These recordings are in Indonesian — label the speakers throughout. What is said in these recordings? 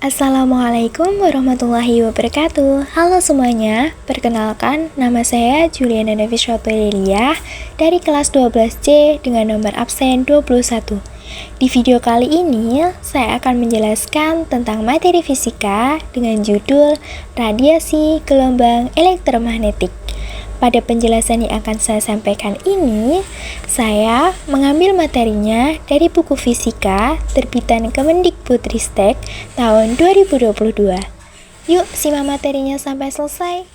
Speaker 1: Assalamualaikum warahmatullahi wabarakatuh. Halo semuanya, perkenalkan nama saya Juliana Devisotolelia dari kelas 12C dengan nomor absen 21. Di video kali ini, saya akan menjelaskan tentang materi fisika dengan judul Radiasi Gelombang Elektromagnetik. Pada penjelasan yang akan saya sampaikan ini, saya mengambil materinya dari buku fisika terbitan Kemendikbudristek tahun 2022. Yuk, simak materinya sampai selesai.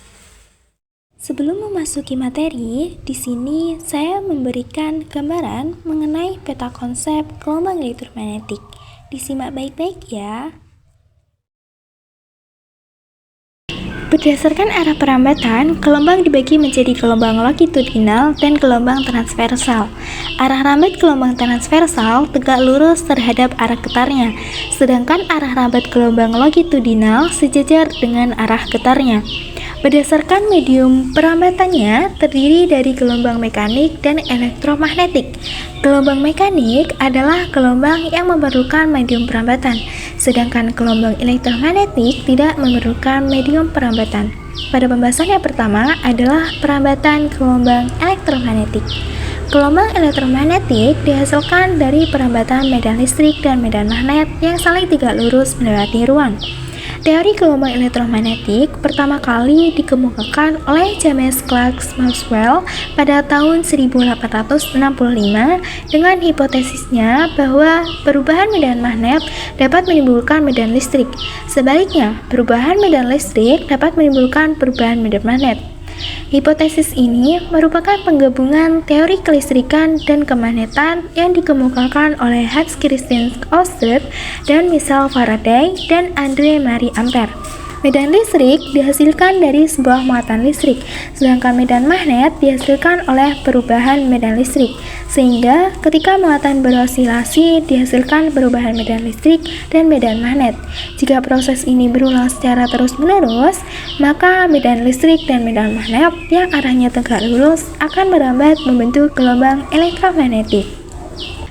Speaker 1: Sebelum memasuki materi, di sini saya memberikan gambaran mengenai peta konsep gelombang elektromagnetik. Disimak baik-baik ya. Berdasarkan arah perambatan, gelombang dibagi menjadi gelombang longitudinal dan gelombang transversal. Arah rambat gelombang transversal tegak lurus terhadap arah getarnya, sedangkan arah rambat gelombang longitudinal sejajar dengan arah getarnya. Berdasarkan medium perambatannya terdiri dari gelombang mekanik dan elektromagnetik. Gelombang mekanik adalah gelombang yang memerlukan medium perambatan, sedangkan gelombang elektromagnetik tidak memerlukan medium perambatan. Pada pembahasan yang pertama adalah perambatan gelombang elektromagnetik. Gelombang elektromagnetik dihasilkan dari perambatan medan listrik dan medan magnet yang saling tegak lurus melewati ruang. Teori gelombang elektromagnetik pertama kali dikemukakan oleh James Clerk Maxwell pada tahun 1865 dengan hipotesisnya bahwa perubahan medan magnet dapat menimbulkan medan listrik. Sebaliknya, perubahan medan listrik dapat menimbulkan perubahan medan magnet. Hipotesis ini merupakan penggabungan teori kelistrikan dan kemagnetan yang dikemukakan oleh Hans Christian Ørsted dan Michael Faraday dan Andre Marie Ampère. Medan listrik dihasilkan dari sebuah muatan listrik, sedangkan medan magnet dihasilkan oleh perubahan medan listrik. Sehingga ketika muatan berosilasi dihasilkan perubahan medan listrik dan medan magnet. Jika proses ini berulang secara terus-menerus, maka medan listrik dan medan magnet yang arahnya tegak lurus akan merambat membentuk gelombang elektromagnetik.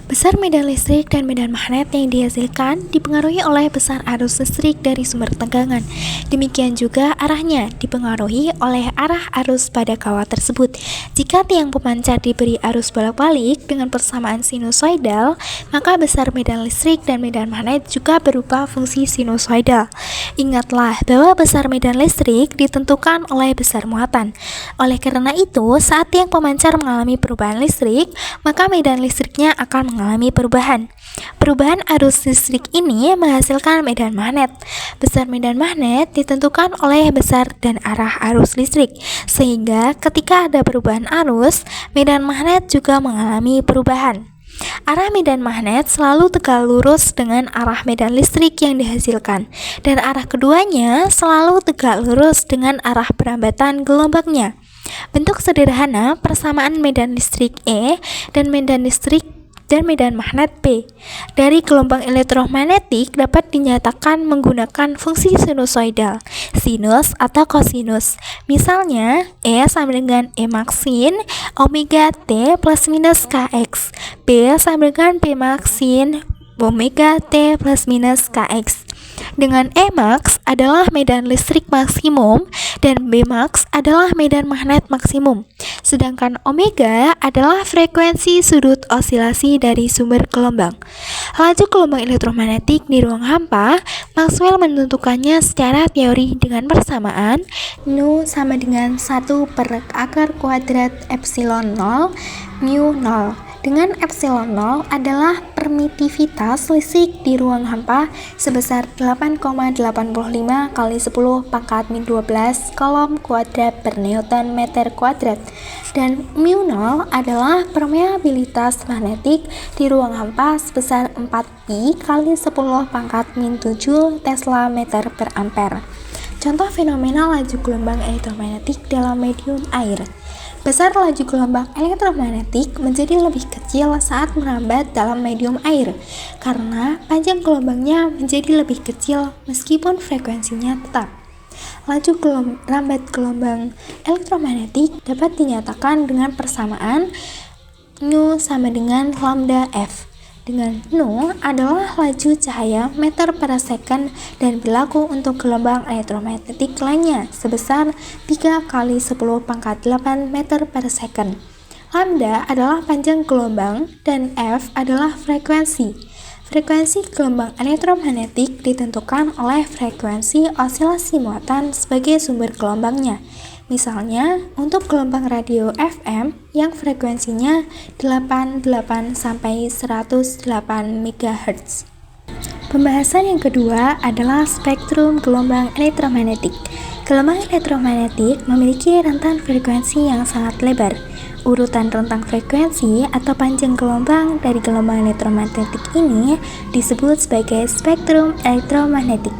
Speaker 1: Besar medan listrik dan medan magnet yang dihasilkan dipengaruhi oleh besar arus listrik dari sumber tegangan. Demikian juga arahnya dipengaruhi oleh arah arus pada kawat tersebut. Jika tiang pemancar diberi arus bolak-balik dengan persamaan sinusoidal, maka besar medan listrik dan medan magnet juga berupa fungsi sinusoidal. Ingatlah bahwa besar medan listrik ditentukan oleh besar muatan. Oleh karena itu, saat tiang pemancar mengalami perubahan listrik, maka medan listriknya akan mengalami perubahan. Perubahan arus listrik ini menghasilkan medan magnet. Besar medan magnet ditentukan oleh besar dan arah arus listrik, sehingga ketika ada perubahan arus, medan magnet juga mengalami perubahan. Arah medan magnet selalu tegak lurus dengan arah medan listrik yang dihasilkan, dan arah keduanya selalu tegak lurus dengan arah perambatan gelombangnya. Bentuk sederhana persamaan medan listrik E dan medan magnet P dari gelombang elektromagnetik dapat dinyatakan menggunakan fungsi sinusoidal, sinus atau kosinus. Misalnya, E sama dengan E maksin omega T plus minus Kx, P sama dengan P maksin omega T plus minus Kx. Dengan E max adalah medan listrik maksimum dan B max adalah medan magnet maksimum. Sedangkan omega adalah frekuensi sudut osilasi dari sumber gelombang. Laju gelombang elektromagnetik di ruang hampa, Maxwell menentukannya secara teori dengan persamaan nu sama dengan 1 per akar kuadrat epsilon 0 mu 0. Dengan epsilon 0 adalah permitivitas listrik di ruang hampa sebesar 8,85 kali 10 pangkat min 12 kolom kuadrat per Newton meter kuadrat, dan mu 0 adalah permeabilitas magnetik di ruang hampa sebesar 4pi kali 10 pangkat min 7 Tesla meter per ampere. Contoh fenomena laju gelombang elektromagnetik dalam medium air. Besar laju gelombang elektromagnetik menjadi lebih kecil saat merambat dalam medium air, karena panjang gelombangnya menjadi lebih kecil meskipun frekuensinya tetap. Laju rambat gelombang elektromagnetik dapat dinyatakan dengan persamaan nu sama dengan lambda F. dengan nu adalah laju cahaya meter per second dan berlaku untuk gelombang elektromagnetik lainnya sebesar 3 kali 10 pangkat 8 meter per second. Lambda adalah panjang gelombang dan F adalah frekuensi. Frekuensi gelombang elektromagnetik ditentukan oleh frekuensi osilasi muatan sebagai sumber gelombangnya. Misalnya, untuk gelombang radio FM yang frekuensinya 88 sampai 108 MHz. Pembahasan yang kedua adalah spektrum gelombang elektromagnetik. Gelombang elektromagnetik memiliki rentan frekuensi yang sangat lebar. Urutan rentang frekuensi atau panjang gelombang dari gelombang elektromagnetik ini disebut sebagai spektrum elektromagnetik.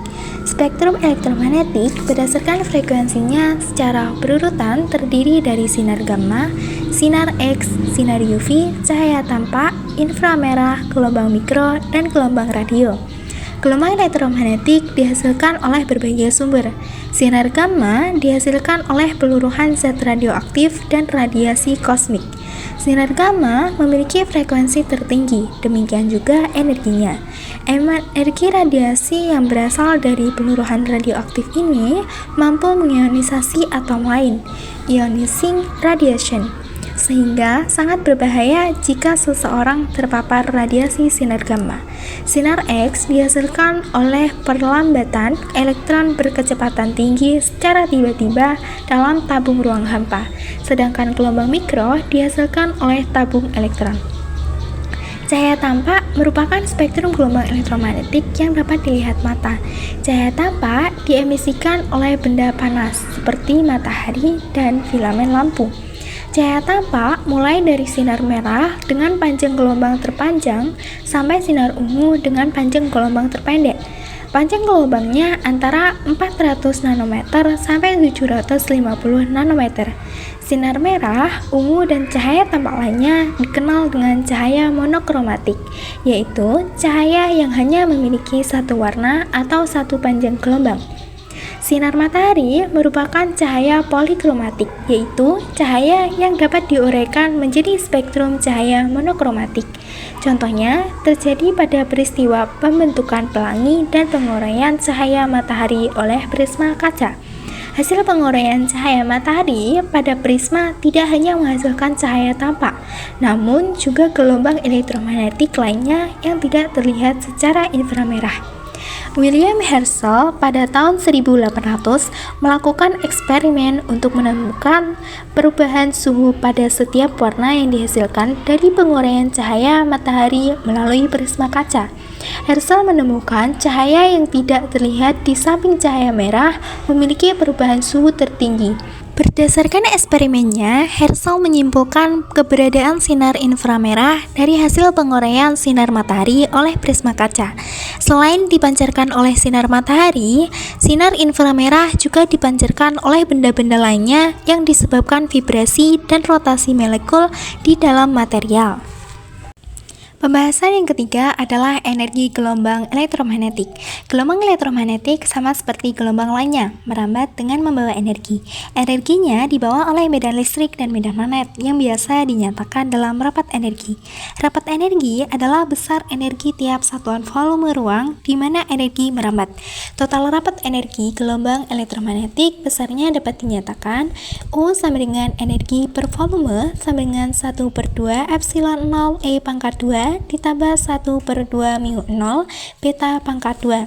Speaker 1: Spektrum elektromagnetik berdasarkan frekuensinya secara berurutan terdiri dari sinar gamma, sinar X, sinar UV, cahaya tampak, inframerah, gelombang mikro, dan gelombang radio. Gelombang elektromagnetik dihasilkan oleh berbagai sumber. Sinar gamma dihasilkan oleh peluruhan zat radioaktif dan radiasi kosmik. Sinar gamma memiliki frekuensi tertinggi, demikian juga energinya. Energi radiasi yang berasal dari peluruhan radioaktif ini mampu mengionisasi atom lain, ionizing radiation, sehingga sangat berbahaya jika seseorang terpapar radiasi sinar gamma. Sinar X dihasilkan oleh perlambatan elektron berkecepatan tinggi secara tiba-tiba dalam tabung ruang hampa, sedangkan gelombang mikro dihasilkan oleh tabung elektron. Cahaya tampak merupakan spektrum gelombang elektromagnetik yang dapat dilihat mata. Cahaya tampak diemisikan oleh benda panas seperti matahari dan filamen lampu. Cahaya tampak mulai dari sinar merah dengan panjang gelombang terpanjang sampai sinar ungu dengan panjang gelombang terpendek. Panjang gelombangnya antara 400 nanometer sampai 750 nanometer. Sinar merah, ungu, dan cahaya tampak lainnya dikenal dengan cahaya monokromatik, yaitu cahaya yang hanya memiliki satu warna atau satu panjang gelombang. Sinar matahari merupakan cahaya polikromatik, yaitu cahaya yang dapat diuraikan menjadi spektrum cahaya monokromatik. Contohnya, terjadi pada peristiwa pembentukan pelangi dan penguraian cahaya matahari oleh prisma kaca. Hasil penguraian cahaya matahari pada prisma tidak hanya menghasilkan cahaya tampak, namun juga gelombang elektromagnetik lainnya yang tidak terlihat secara inframerah. William Herschel pada tahun 1800 melakukan eksperimen untuk menemukan perubahan suhu pada setiap warna yang dihasilkan dari penguraian cahaya matahari melalui prisma kaca. Herschel menemukan cahaya yang tidak terlihat di samping cahaya merah memiliki perubahan suhu tertinggi. Berdasarkan eksperimennya, Herschel menyimpulkan keberadaan sinar inframerah dari hasil penguraian sinar matahari oleh prisma kaca. Selain dipancarkan oleh sinar matahari, sinar inframerah juga dipancarkan oleh benda-benda lainnya yang disebabkan vibrasi dan rotasi molekul di dalam material. Pembahasan yang ketiga adalah energi gelombang elektromagnetik. Gelombang elektromagnetik sama seperti gelombang lainnya, merambat dengan membawa energi. Energinya dibawa oleh medan listrik dan medan magnet yang biasa dinyatakan dalam rapat energi. Rapat energi adalah besar energi tiap satuan volume ruang di mana energi merambat. Total rapat energi gelombang elektromagnetik besarnya dapat dinyatakan U sama dengan energi per volume sama dengan 1/2 epsilon 0 E pangkat 2 ditambah 1/2 mu 0 beta pangkat 2.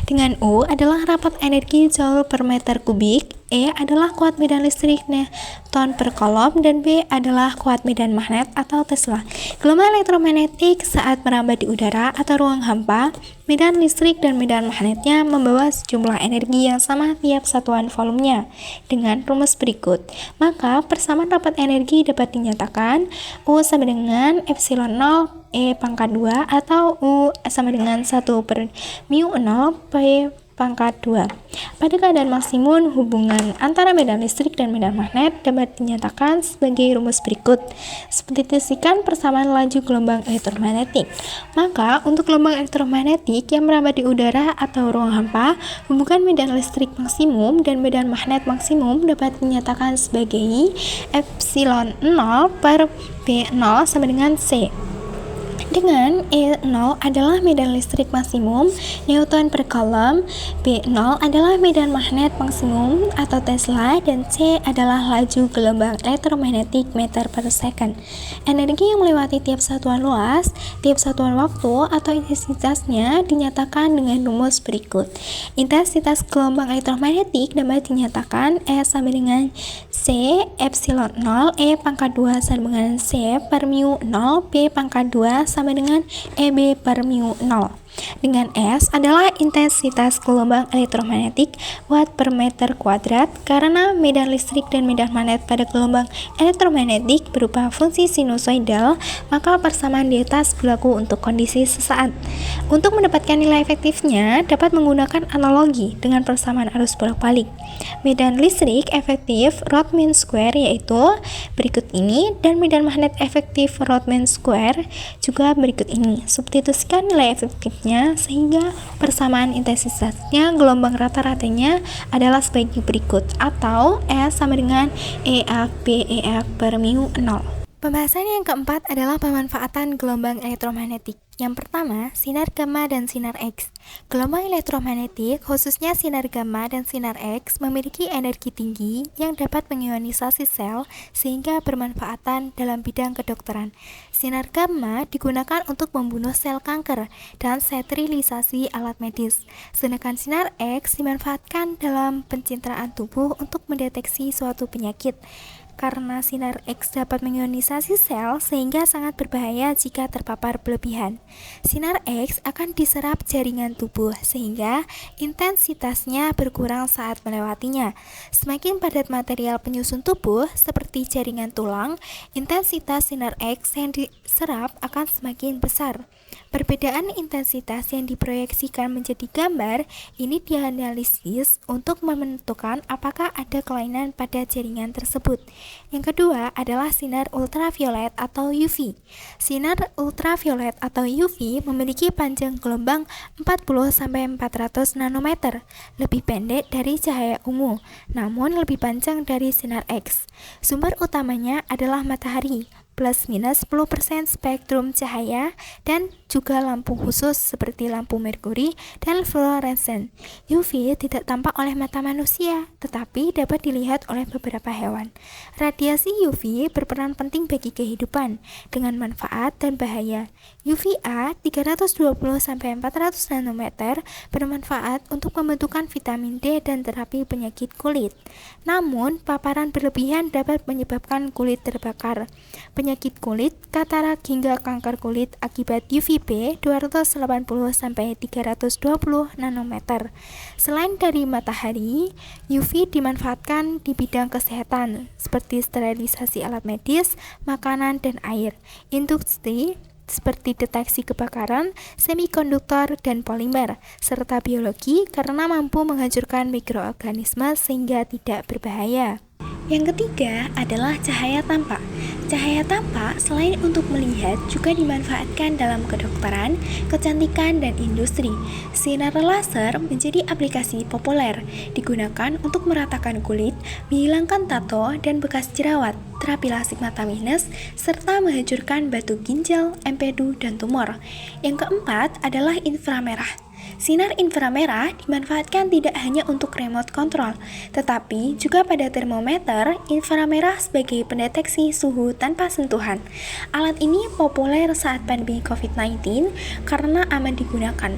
Speaker 1: Dengan U adalah rapat energi joule per meter kubik, E adalah kuat medan listrik Newton per kolom, dan B adalah kuat medan magnet atau Tesla. Gelombang elektromagnetik saat merambat di udara atau ruang hampa, medan listrik dan medan magnetnya membawa sejumlah energi yang sama tiap satuan volumenya dengan rumus berikut. Maka persamaan rapat energi dapat dinyatakan U sama dengan epsilon 0 E pangkat 2 atau U sama dengan 1/mu0 P pangkat 2. Pada keadaan maksimum, hubungan antara medan listrik dan medan magnet dapat dinyatakan sebagai rumus berikut. Definisikan persamaan laju gelombang elektromagnetik. Maka, untuk gelombang elektromagnetik yang merambat di udara atau ruang hampa, hubungan medan listrik maksimum dan medan magnet maksimum dapat dinyatakan sebagai epsilon 0 per P0 sama dengan C. Dengan E0 adalah medan listrik maksimum Newton per Coulomb, B0 adalah medan magnet maksimum atau Tesla, dan C adalah laju gelombang elektromagnetik meter per second. Energi yang melewati tiap satuan luas, tiap satuan waktu atau intensitasnya dinyatakan dengan rumus berikut. Intensitas gelombang elektromagnetik dapat dinyatakan E sama dengan C epsilon 0 E pangkat 2 sama dengan C per mu 0 B pangkat 2 sama dengan EB per mu 0. Dengan S adalah intensitas gelombang elektromagnetik watt per meter kuadrat. Karena medan listrik dan medan magnet pada gelombang elektromagnetik berupa fungsi sinusoidal, maka persamaan di atas berlaku untuk kondisi sesaat. Untuk mendapatkan nilai efektifnya dapat menggunakan analogi dengan persamaan arus bolak-balik. Medan listrik efektif Rodman square yaitu berikut ini, dan medan magnet efektif Rodman square juga berikut ini. Substitusikan nilai efektifnya sehingga persamaan intensitasnya gelombang rata-ratanya adalah sebagai berikut, atau S sama dengan EAB per mu 0. Pembahasan yang keempat adalah pemanfaatan gelombang elektromagnetik. Yang pertama, sinar gamma dan sinar X. Gelombang elektromagnetik, khususnya sinar gamma dan sinar X, memiliki energi tinggi yang dapat mengionisasi sel sehingga bermanfaatan dalam bidang kedokteran. Sinar gamma digunakan untuk membunuh sel kanker dan sterilisasi alat medis. Sedangkan sinar X dimanfaatkan dalam pencitraan tubuh untuk mendeteksi suatu penyakit. Karena sinar X dapat mengionisasi sel sehingga sangat berbahaya jika terpapar berlebihan. Sinar X akan diserap jaringan tubuh sehingga intensitasnya berkurang saat melewatinya. Semakin padat material penyusun tubuh seperti jaringan tulang, intensitas sinar X yang diserap akan semakin besar. Perbedaan intensitas yang diproyeksikan menjadi gambar ini dianalisis untuk menentukan apakah ada kelainan pada jaringan tersebut. Yang kedua adalah sinar ultraviolet atau UV. Sinar ultraviolet atau UV memiliki panjang gelombang 40-400 nanometer, lebih pendek dari cahaya ungu, namun lebih panjang dari sinar X. Sumber utamanya adalah matahari, plus minus 10% spektrum cahaya, dan juga lampu khusus seperti lampu merkuri dan fluoresen. UV tidak tampak oleh mata manusia, tetapi dapat dilihat oleh beberapa hewan. Radiasi UV berperan penting bagi kehidupan, dengan manfaat dan bahaya. UVA 320-400 nanometer bermanfaat untuk pembentukan vitamin D dan terapi penyakit kulit. Namun, paparan berlebihan dapat menyebabkan kulit terbakar, penyakit kulit, katarak hingga kanker kulit akibat UVB 280-320 nanometer. Selain dari matahari, UV dimanfaatkan di bidang kesehatan seperti sterilisasi alat medis, makanan, dan air, industri seperti deteksi kebakaran, semikonduktor, dan polimer, serta biologi karena mampu menghancurkan mikroorganisme sehingga tidak berbahaya. Yang ketiga adalah cahaya tampak. Cahaya tampak selain untuk melihat juga dimanfaatkan dalam kedokteran, kecantikan, dan industri. Sinar laser menjadi aplikasi populer, digunakan untuk meratakan kulit, menghilangkan tato dan bekas jerawat, terapi lasik mata minus, serta menghancurkan batu ginjal, empedu, dan tumor. Yang keempat adalah inframerah. Sinar inframerah dimanfaatkan tidak hanya untuk remote control, tetapi juga pada termometer inframerah sebagai pendeteksi suhu tanpa sentuhan. Alat ini populer saat pandemi COVID-19 karena aman digunakan.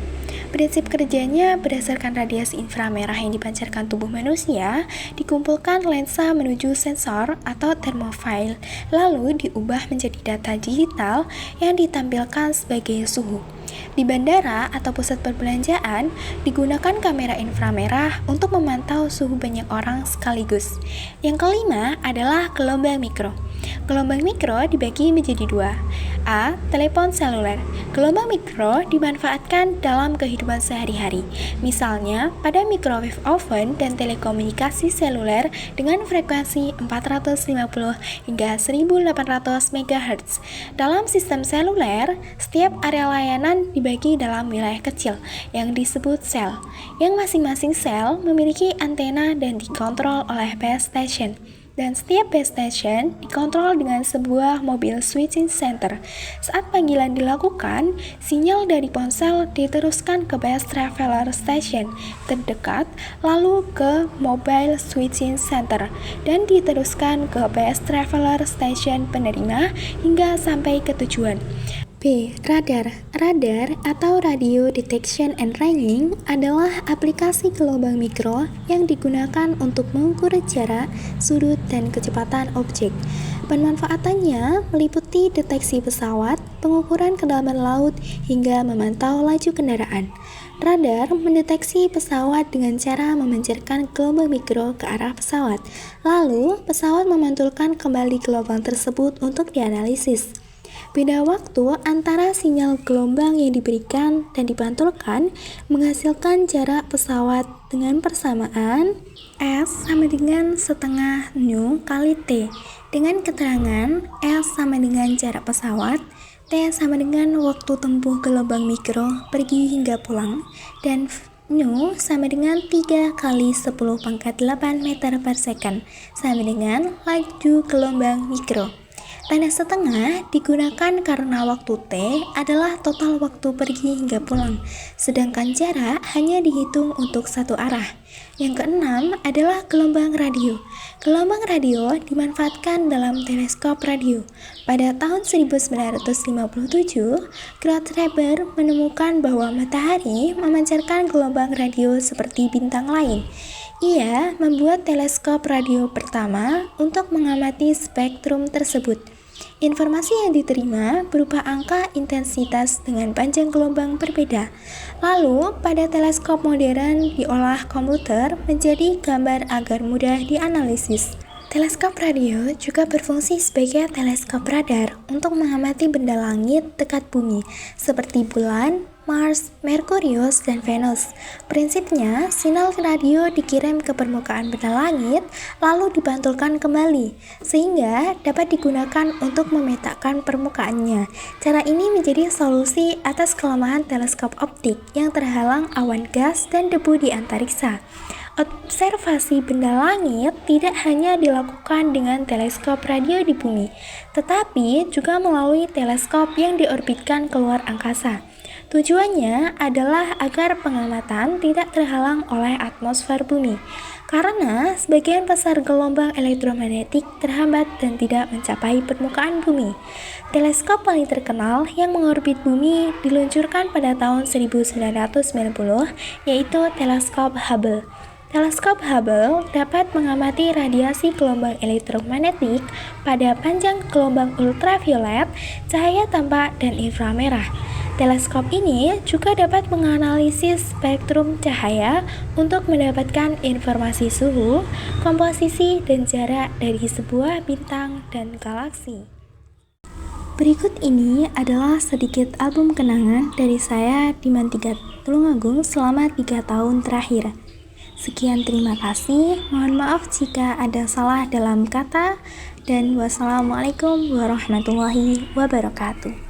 Speaker 1: Prinsip kerjanya berdasarkan radiasi inframerah yang dipancarkan tubuh manusia, dikumpulkan lensa menuju sensor atau thermofile, lalu diubah menjadi data digital yang ditampilkan sebagai suhu. Di bandara atau pusat perbelanjaan, digunakan kamera inframerah untuk memantau suhu banyak orang sekaligus. Yang kelima adalah gelombang mikro. Gelombang mikro dibagi menjadi dua. A. Telepon seluler. Gelombang mikro dimanfaatkan dalam kehidupan sehari-hari. Misalnya, pada microwave oven dan telekomunikasi seluler dengan frekuensi 450 hingga 1800 MHz. Dalam sistem seluler, setiap area layanan dibagi dalam wilayah kecil yang disebut sel, yang masing-masing sel memiliki antena dan dikontrol oleh base station. Dan setiap base station dikontrol dengan sebuah mobil switching center. Saat panggilan dilakukan, sinyal dari ponsel diteruskan ke base traveler station terdekat, lalu ke mobile switching center, dan diteruskan ke base traveler station penerima hingga sampai ke tujuan. B. Radar. Radar atau Radio Detection and Ranging adalah aplikasi gelombang mikro yang digunakan untuk mengukur jarak, sudut, dan kecepatan objek. Pemanfaatannya meliputi deteksi pesawat, pengukuran kedalaman laut, hingga memantau laju kendaraan. Radar mendeteksi pesawat dengan cara memancarkan gelombang mikro ke arah pesawat. Lalu, pesawat memantulkan kembali gelombang tersebut untuk dianalisis. Beda waktu antara sinyal gelombang yang diberikan dan dipantulkan menghasilkan jarak pesawat dengan persamaan S sama dengan setengah nu kali T, dengan keterangan S sama dengan jarak pesawat, T sama dengan waktu tempuh gelombang mikro pergi hingga pulang, dan nu sama dengan 3 kali 10 pangkat 8 meter per second, sama dengan laju gelombang mikro. Tanda setengah digunakan karena waktu T adalah total waktu pergi hingga pulang, sedangkan jarak hanya dihitung untuk satu arah. Yang keenam adalah gelombang radio. Gelombang radio dimanfaatkan dalam teleskop radio. Pada tahun 1957, Groth-Reber menemukan bahwa matahari memancarkan gelombang radio seperti bintang lain. Ia membuat teleskop radio pertama untuk mengamati spektrum tersebut. Informasi yang diterima berupa angka intensitas dengan panjang gelombang berbeda. Lalu, pada teleskop modern diolah komputer menjadi gambar agar mudah dianalisis. Teleskop radio juga berfungsi sebagai teleskop radar untuk mengamati benda langit dekat bumi, seperti bulan, Mars, Merkurius, dan Venus. Prinsipnya, sinyal radio dikirim ke permukaan benda langit, lalu dipantulkan kembali, sehingga dapat digunakan untuk memetakan permukaannya. Cara ini menjadi solusi atas kelemahan teleskop optik yang terhalang awan gas dan debu di antariksa. Observasi benda langit tidak hanya dilakukan dengan teleskop radio di bumi, tetapi juga melalui teleskop yang diorbitkan keluar angkasa. Tujuannya adalah agar pengamatan tidak terhalang oleh atmosfer bumi, karena sebagian besar gelombang elektromagnetik terhambat dan tidak mencapai permukaan bumi. Teleskop paling terkenal yang mengorbit bumi diluncurkan pada tahun 1990, yaitu teleskop Hubble. Teleskop Hubble dapat mengamati radiasi gelombang elektromagnetik pada panjang gelombang ultraviolet, cahaya tampak, dan inframerah. Teleskop ini juga dapat menganalisis spektrum cahaya untuk mendapatkan informasi suhu, komposisi, dan jarak dari sebuah bintang dan galaksi. Berikut ini adalah sedikit album kenangan dari saya Diman Tiga Tulungagung selama 3 tahun terakhir. Sekian, terima kasih. Mohon maaf jika ada salah dalam kata, dan wassalamualaikum warahmatullahi wabarakatuh.